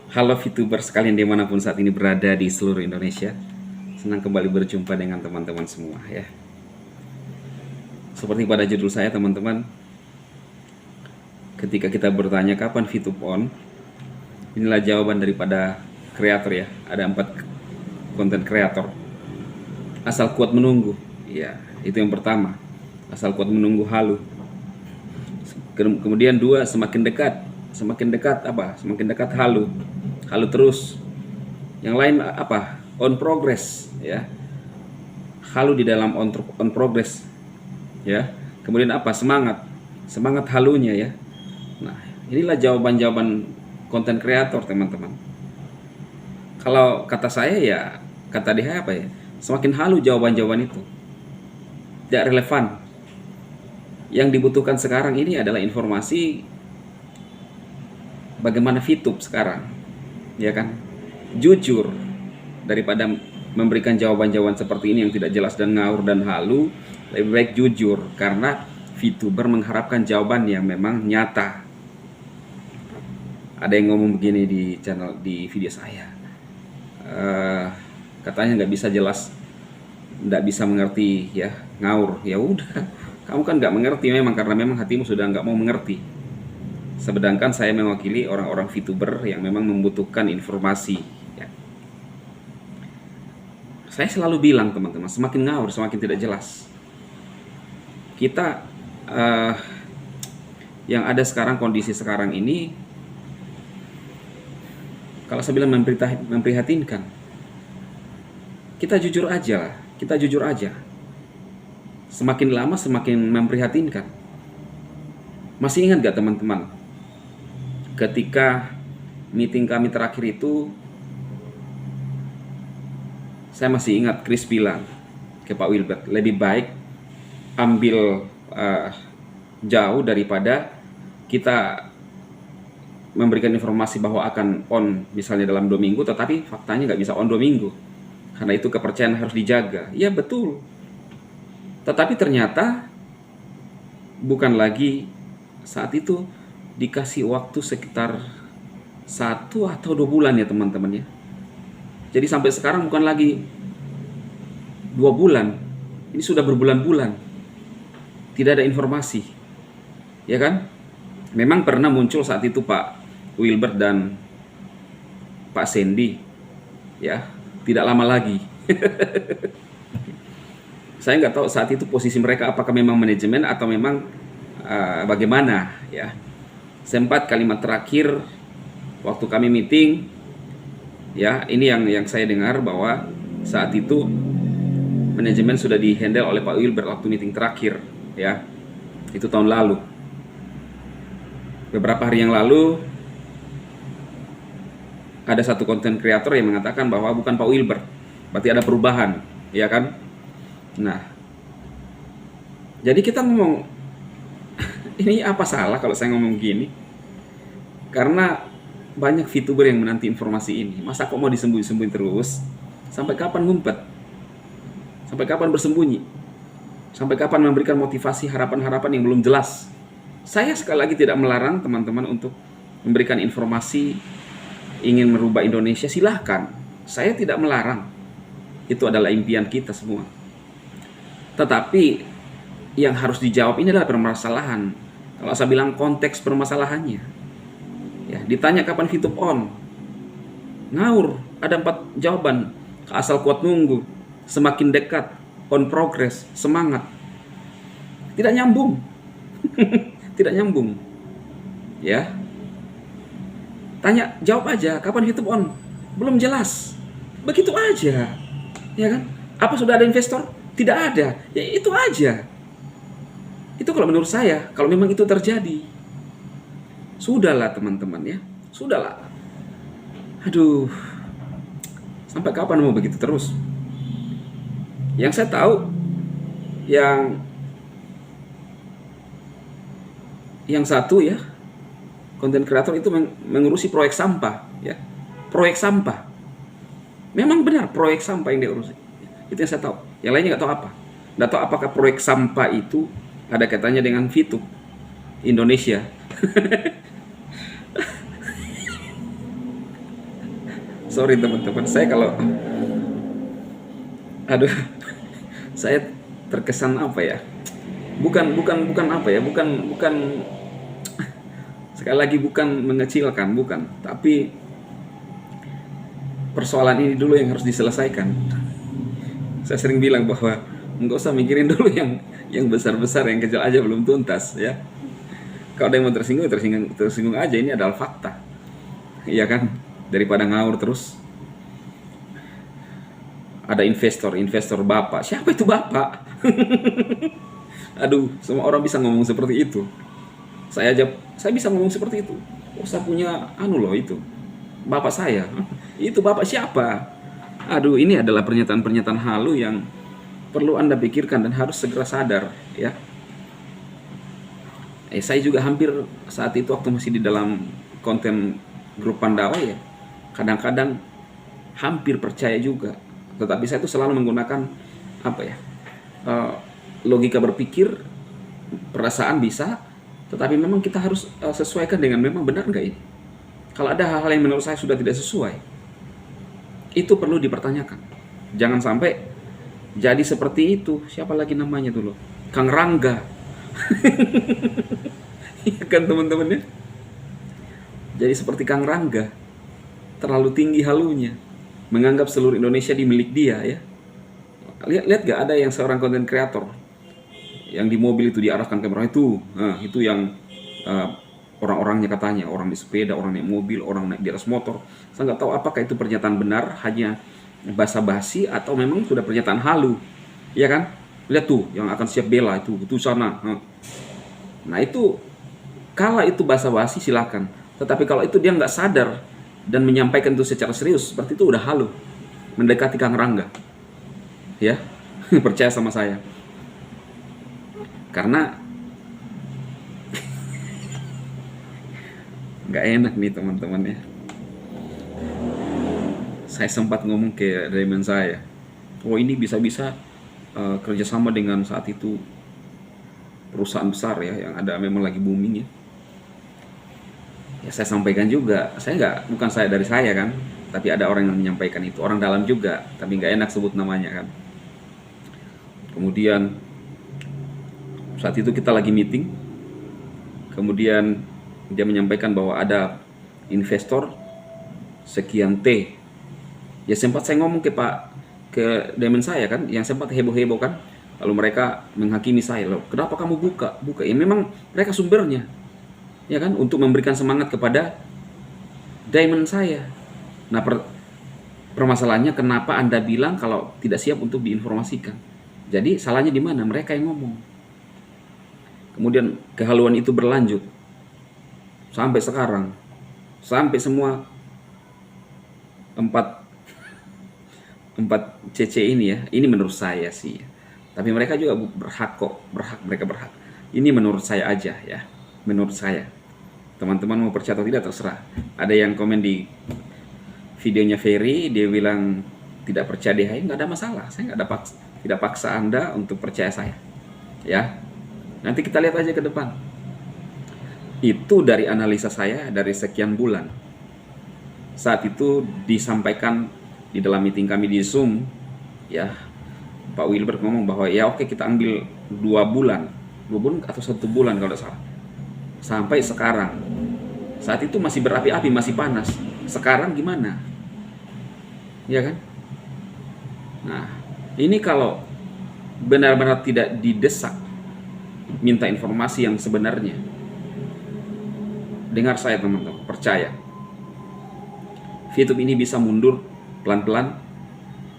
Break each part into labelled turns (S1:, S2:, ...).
S1: Halo VTuber sekalian dimanapun saat ini berada di seluruh Indonesia. Senang kembali berjumpa dengan teman-teman semua ya. Seperti pada judul saya teman-teman, ketika kita bertanya kapan VTube on, inilah jawaban daripada kreator ya. Ada 4 konten kreator. Asal kuat menunggu, ya itu yang pertama. Asal kuat menunggu halu. Kemudian 2, semakin dekat. Semakin dekat apa? Semakin dekat halu. Halu terus. Yang lain apa? On progress ya. Halu di dalam on progress ya. Kemudian apa? Semangat. Semangat halunya ya. Nah, inilah jawaban-jawaban konten kreator teman-teman. Kalau kata saya ya, kata dia apa ya? Semakin halu jawaban-jawaban itu. Tidak relevan. Yang dibutuhkan sekarang ini adalah informasi bagaimana VTube sekarang, ya kan? Jujur, daripada memberikan jawaban-jawaban seperti ini yang tidak jelas dan ngawur dan halu, lebih baik jujur, karena VTuber mengharapkan jawaban yang memang nyata. Ada yang ngomong begini di video saya, katanya nggak bisa jelas, nggak bisa mengerti ya, ngawur. Ya udah, kamu kan nggak mengerti memang karena memang hatimu sudah nggak mau mengerti. Sedangkan saya mewakili orang-orang VTuber yang memang membutuhkan informasi ya. Saya selalu bilang teman-teman, semakin ngawur semakin tidak jelas. Kita yang ada sekarang, kondisi sekarang ini, kalau saya bilang memprihatinkan, kita jujur aja lah, kita jujur aja. Semakin lama semakin memprihatinkan. Masih ingat gak teman-teman, ketika meeting kami terakhir itu, saya masih ingat Chris bilang ke Pak Wilbert, lebih baik ambil jauh daripada kita memberikan informasi bahwa akan on misalnya dalam 2 minggu, tetapi faktanya nggak bisa on 2 minggu. Karena itu kepercayaan harus dijaga. Ya betul. Tetapi ternyata bukan lagi saat itu dikasih waktu sekitar 1 atau 2 bulan ya teman-teman ya. Jadi sampai sekarang bukan lagi 2 bulan, ini sudah berbulan-bulan tidak ada informasi, ya kan? Memang pernah muncul saat itu Pak Wilbert dan Pak Sandy, ya tidak lama lagi. Saya nggak tahu saat itu posisi mereka apakah memang manajemen atau memang bagaimana ya. Sempat kalimat terakhir waktu kami meeting ya, ini yang saya dengar bahwa saat itu manajemen sudah dihandle oleh Pak Wilbert waktu meeting terakhir ya. Itu tahun lalu. Beberapa hari yang lalu ada satu konten kreator yang mengatakan bahwa bukan Pak Wilbert, berarti ada perubahan, ya kan? Nah, jadi kita ngomong, ini apa salah kalau saya ngomong gini? Karena banyak VTuber yang menanti informasi ini. Masa kok mau disembunyi-sembunyi terus? Sampai kapan ngumpet? Sampai kapan bersembunyi? Sampai kapan memberikan motivasi harapan-harapan yang belum jelas? Saya sekali lagi tidak melarang teman-teman untuk memberikan informasi ingin merubah Indonesia, silahkan. Saya tidak melarang. Itu adalah impian kita semua. Tetapi yang harus dijawab ini adalah permasalahan. Kalau saya bilang konteks permasalahannya, ya, ditanya kapan VTube on, ngawur. Ada 4 jawaban. Asal kuat nunggu, semakin dekat, on progress, semangat. Tidak nyambung. Tidak nyambung. Ya. Tanya, jawab aja, kapan VTube on? Belum jelas. Begitu aja. Ya kan? Apa sudah ada investor? Tidak ada. Ya itu aja. Itu kalau menurut saya, kalau memang itu terjadi. Sudahlah teman-teman ya. Sudahlah. Aduh. Sampai kapan mau begitu terus? Yang saya tahu, yang satu ya, konten kreator itu mengurusi proyek sampah ya. Proyek sampah. Memang benar proyek sampah yang diurusi. Itu yang saya tahu. Yang lainnya nggak tahu apa. Nggak tahu apakah proyek sampah itu ada kaitannya dengan VTube Indonesia. sorry teman-teman, saya kalau aduh saya terkesan apa ya, bukan apa ya, bukan sekali lagi bukan mengecilkan, bukan, tapi persoalan ini dulu yang harus diselesaikan. Saya sering bilang bahwa nggak usah mikirin dulu yang besar-besar, yang kecil aja belum tuntas ya. Kalau ada yang mau tersinggung aja, ini adalah fakta, iya kan, daripada ngawur terus. Ada investor bapak, siapa itu bapak? Aduh, semua orang bisa ngomong seperti itu. Saya bisa ngomong seperti itu. Oh, saya punya loh itu, bapak saya. Itu bapak siapa? Aduh, ini adalah pernyataan-pernyataan halu yang perlu Anda pikirkan dan harus segera sadar ya. Saya juga hampir saat itu waktu masih di dalam konten grup Pandawa ya, kadang-kadang hampir percaya juga. Tetapi saya itu selalu menggunakan apa ya, logika berpikir, perasaan bisa, tetapi memang kita harus sesuaikan dengan memang benar nggak ini. Kalau ada hal-hal yang menurut saya sudah tidak sesuai, itu perlu dipertanyakan. Jangan sampai jadi seperti itu. Siapa lagi namanya dulu? Kang Rangga. Iya kan teman-teman ya? Jadi seperti Kang Rangga, terlalu tinggi halunya, menganggap seluruh Indonesia dimiliki dia ya. Lihat gak ada yang seorang konten kreator yang di mobil itu diarahkan kamera itu, itu yang orang-orangnya katanya, orang di sepeda, orang naik mobil, orang naik di atas motor. Saya nggak tahu apakah itu pernyataan benar, hanya basa-basi atau memang sudah pernyataan halu, ya kan? Lihat tuh, yang akan siap bela itu sana. Nah itu, kalau itu basa-basi silakan. Tetapi kalau itu dia nggak sadar dan menyampaikan itu secara serius, seperti itu udah halu, mendekati Kang Rangga, ya. Percaya sama saya, karena nggak enak nih teman-teman ya. Saya sempat ngomong ke Raymond saya, oh ini bisa-bisa kerjasama dengan saat itu perusahaan besar ya, yang ada memang lagi booming ya. Ya saya sampaikan juga, bukan saya dari saya kan, tapi ada orang yang menyampaikan itu, orang dalam juga, tapi nggak enak sebut namanya kan. Kemudian saat itu kita lagi meeting, kemudian dia menyampaikan bahwa ada investor sekian T. Ya sempat saya ngomong ke Damon saya kan, yang sempat heboh-heboh kan, lalu mereka menghakimi saya, loh kenapa kamu buka? Ya memang mereka sumbernya, ya kan, untuk memberikan semangat kepada Diamond saya. Nah permasalahannya kenapa Anda bilang kalau tidak siap untuk diinformasikan? Jadi salahnya di mana? Mereka yang ngomong. Kemudian kehaluan itu berlanjut sampai sekarang, sampai semua empat CC ini ya. Ini menurut saya sih, tapi mereka juga mereka berhak. Ini menurut saya aja ya, menurut saya. Teman-teman mau percaya atau tidak terserah. Ada yang komen di videonya Ferry, dia bilang tidak percaya DHI, nggak ada masalah. Saya tidak paksa Anda untuk percaya saya, ya. Nanti kita lihat aja ke depan. Itu dari analisa saya dari sekian bulan. Saat itu disampaikan di dalam meeting kami di Zoom, ya, Pak Wilbert ngomong bahwa ya oke, kita ambil 2 bulan atau 1 bulan kalau tidak salah. Sampai sekarang, saat itu masih berapi-api, masih panas. Sekarang gimana? Ya kan? Nah, ini kalau benar-benar tidak didesak, minta informasi yang sebenarnya. Dengar saya teman-teman, percaya. VTube ini bisa mundur pelan-pelan,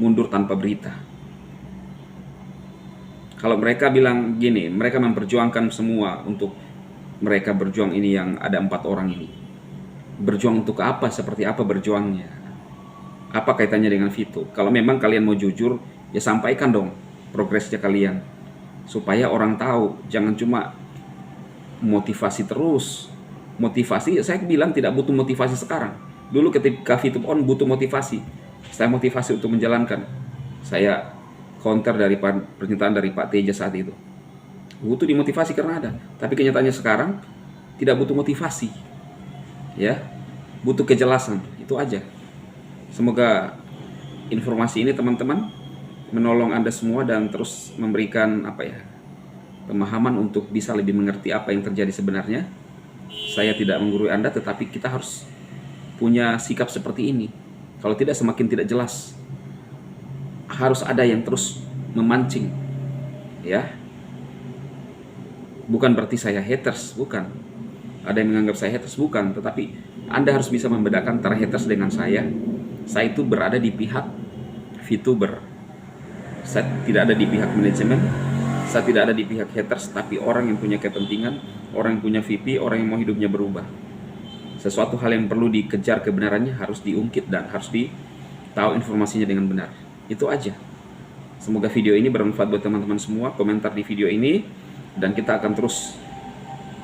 S1: mundur tanpa berita. Kalau mereka bilang gini, mereka memperjuangkan semua untuk mereka berjuang ini, yang ada 4 orang ini. Berjuang untuk apa? Seperti apa berjuangnya? Apa kaitannya dengan VTube? Kalau memang kalian mau jujur, ya sampaikan dong progresnya kalian, supaya orang tahu. Jangan cuma motivasi terus. Motivasi, saya bilang tidak butuh motivasi sekarang. Dulu ketika VTube on butuh motivasi. Saya motivasi untuk menjalankan. Saya counter dari pernyataan dari Pak Teja saat itu. Butuh dimotivasi karena ada. Tapi kenyataannya sekarang tidak butuh motivasi. Ya, butuh kejelasan. Itu aja. Semoga informasi ini teman-teman menolong Anda semua dan terus memberikan pemahaman untuk bisa lebih mengerti apa yang terjadi sebenarnya. Saya tidak menggurui Anda, tetapi kita harus punya sikap seperti ini. Kalau tidak, semakin tidak jelas. Harus ada yang terus memancing, ya. Bukan berarti saya haters, bukan. Ada yang menganggap saya haters, bukan. Tetapi Anda harus bisa membedakan antara haters dengan saya. Saya itu berada di pihak VTuber. Saya tidak ada di pihak manajemen. Saya tidak ada di pihak haters, tapi orang yang punya kepentingan, orang yang punya VP, orang yang mau hidupnya berubah. Sesuatu hal yang perlu dikejar kebenarannya harus diungkit dan harus tahu informasinya dengan benar. Itu aja. Semoga video ini bermanfaat buat teman-teman semua. Komentar di video ini dan kita akan terus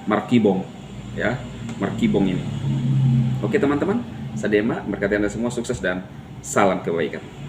S1: markibong, ya, markibong ini. Oke teman-teman, saya Dema, berkati Anda semua sukses dan salam kebaikan.